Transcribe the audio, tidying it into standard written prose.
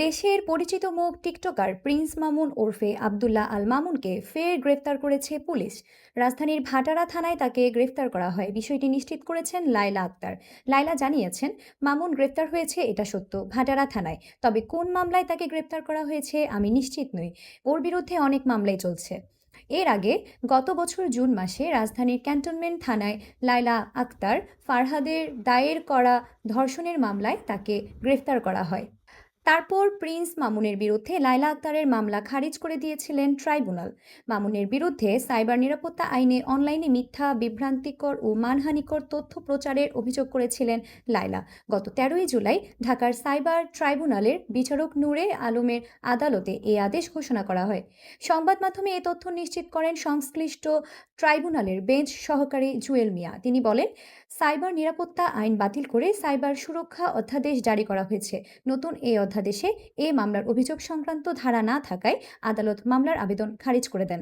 দেশের পরিচিত মুখ টিকটকার প্রিন্স মামুন ওরফে আব্দুল্লাহ আল মামুনকে ফের গ্রেফতার করেছে পুলিশ। রাজধানীর ভাটারা থানায় তাকে গ্রেফতার করা হয়, বিষয়টি নিশ্চিত করেছেন লায়লা আক্তার। লায়লা জানিয়েছেন, মামুন গ্রেফতার হয়েছে এটা সত্য, ভাটারা থানায়। তবে কোন মামলায় তাকে গ্রেফতার করা হয়েছে আমি নিশ্চিত নই। ওর বিরুদ্ধে অনেক মামলাই চলছে। এর আগে গত বছর জুন মাসে রাজধানীর ক্যান্টনমেন্ট থানায় লায়লা আক্তার ফারহাদের দায়ের করা ধর্ষণের মামলায় তাকে গ্রেফতার করা হয়। তারপর প্রিন্স মামুনের বিরুদ্ধে লায়লা আক্তারের মামলা খারিজ করে দিয়েছিলেন ট্রাইব্যুনাল। মামুনের বিরুদ্ধে সাইবার নিরাপত্তা আইনে অনলাইনে মিথ্যা, বিভ্রান্তিকর ও মানহানিকর তথ্য প্রচারের অভিযোগ করেছিলেন লায়লা। গত ১৩ই জুলাই ঢাকার সাইবার ট্রাইব্যুনালের বিচারক নূরে আলমের আদালতে এই আদেশ ঘোষণা করা হয়। সংবাদ মাধ্যমে এ তথ্য নিশ্চিত করেন সংশ্লিষ্ট ট্রাইব্যুনালের বেঞ্চ সহকারী জুয়েল মিয়া। তিনি বলেন, সাইবার নিরাপত্তা আইন বাতিল করে সাইবার সুরক্ষা অধ্যাদেশ জারি করা হয়েছে। নতুন এই অধ্যাদেশে এ মামলার অভিযোগ সংক্রান্ত ধারা না থাকায় আদালত মামলার আবেদন খারিজ করে দেন।